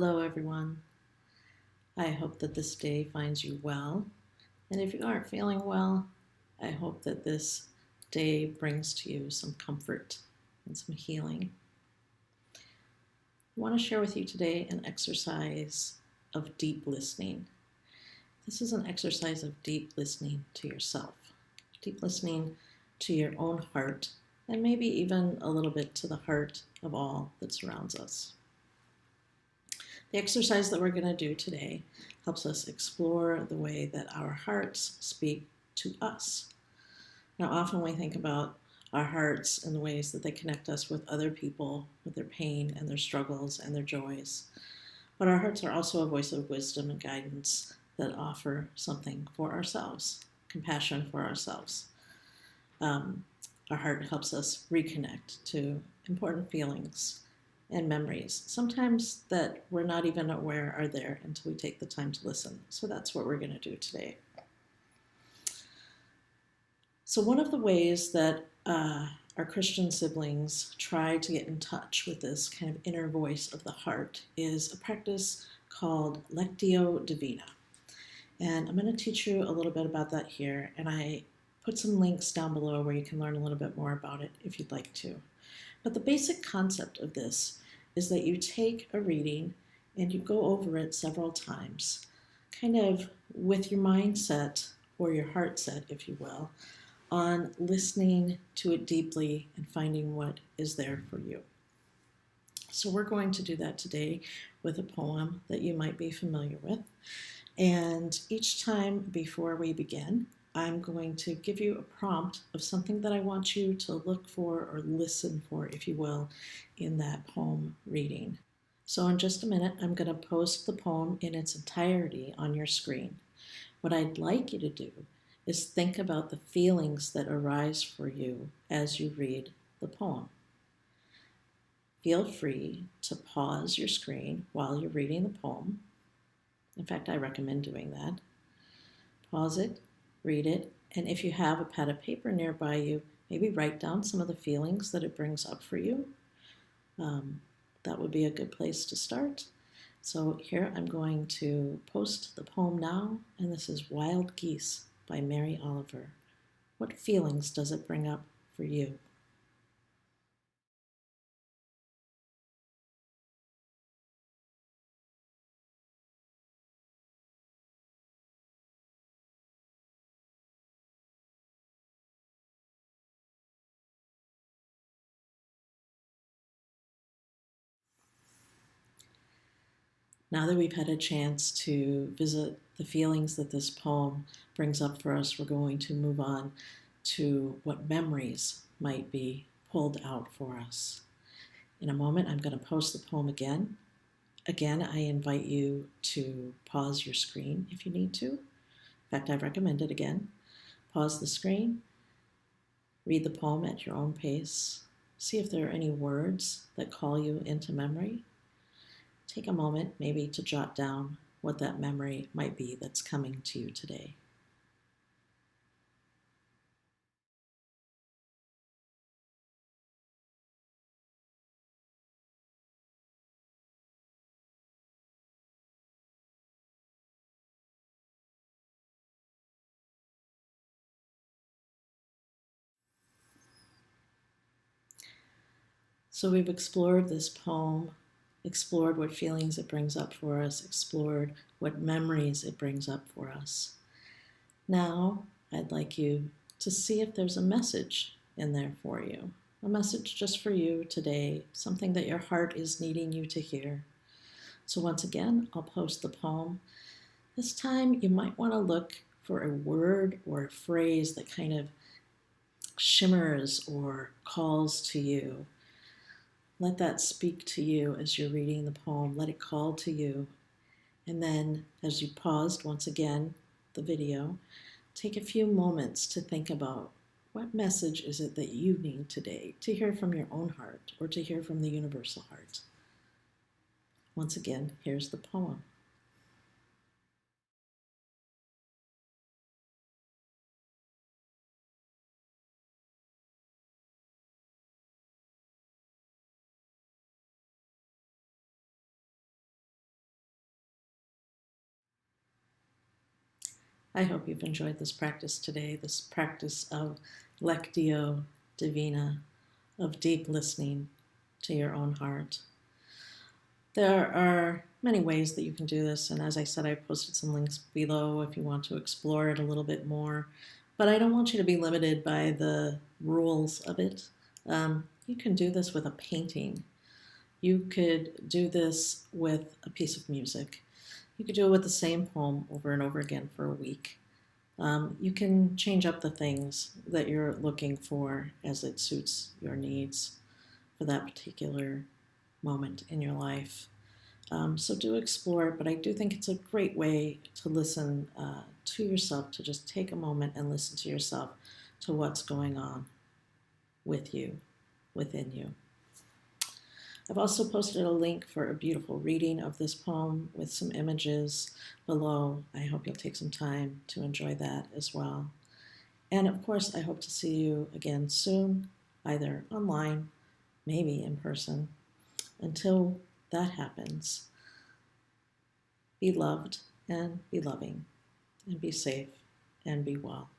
Hello, everyone. I hope that this day finds you well. And if you aren't feeling well, I hope that this day brings to you some comfort and some healing. I want to share with you today an exercise of deep listening. This is an exercise of deep listening to yourself, deep listening to your own heart, and maybe even a little bit to the heart of all that surrounds us. The exercise that we're going to do today helps us explore the way that our hearts speak to us. Now, often we think about our hearts and the ways that they connect us with other people, with their pain and their struggles and their joys. But our hearts are also a voice of wisdom and guidance that offer something for ourselves, compassion for ourselves. Our heart helps us reconnect to important feelings and memories, sometimes that we're not even aware are there until we take the time to listen. So that's what we're going to do today. So one of the ways that our Christian siblings try to get in touch with this kind of inner voice of the heart is a practice called Lectio Divina. And I'm going to teach you a little bit about that here, and I put some links down below where you can learn a little bit more about it if you'd like to. But the basic concept of this is that you take a reading and you go over it several times, kind of with your mindset or your heart set, if you will, on listening to it deeply and finding what is there for you. So we're going to do that today with a poem that you might be familiar with. And each time before we begin, I'm going to give you a prompt of something that I want you to look for or listen for, if you will, in that poem reading. So in just a minute, I'm going to post the poem in its entirety on your screen. What I'd like you to do is think about the feelings that arise for you as you read the poem. Feel free to pause your screen while you're reading the poem. In fact, I recommend doing that. Pause it, read it, and if you have a pad of paper nearby you, maybe write down some of the feelings that it brings up for you. That would be a good place to start. So here I'm going to post the poem now, and this is Wild Geese by Mary Oliver. What feelings does it bring up for you? Now that we've had a chance to visit the feelings that this poem brings up for us, we're going to move on to what memories might be pulled out for us. In a moment, I'm going to post the poem again. Again, I invite you to pause your screen if you need to. In fact, I recommend it again. Pause the screen, read the poem at your own pace. See if there are any words that call you into memory. Take a moment maybe to jot down what that memory might be that's coming to you today. So we've explored this poem, explored what feelings it brings up for us, explored what memories it brings up for us. Now, I'd like you to see if there's a message in there for you, a message just for you today, something that your heart is needing you to hear. So once again, I'll post the poem. This time, you might want to look for a word or a phrase that kind of shimmers or calls to you. Let that speak to you as you're reading the poem. Let it call to you. And then, as you paused once again the video, take a few moments to think about what message is it that you need today to hear from your own heart or to hear from the universal heart. Once again, here's the poem. I hope you've enjoyed this practice today, this practice of Lectio Divina, of deep listening to your own heart. There are many ways that you can do this, and as I said, I posted some links below if you want to explore it a little bit more. But I don't want you to be limited by the rules of it. You can do this with a painting. You could do this with a piece of music. You could do it with the same poem over and over again for a week. You can change up the things that you're looking for as it suits your needs for that particular moment in your life. So do explore it, but I do think it's a great way to listen to yourself, to just take a moment and listen to yourself, to what's going on with you, within you. I've also posted a link for a beautiful reading of this poem with some images below. I hope you'll take some time to enjoy that as well. And of course, I hope to see you again soon, either online, maybe in person. Until that happens, be loved and be loving, and be safe and be well.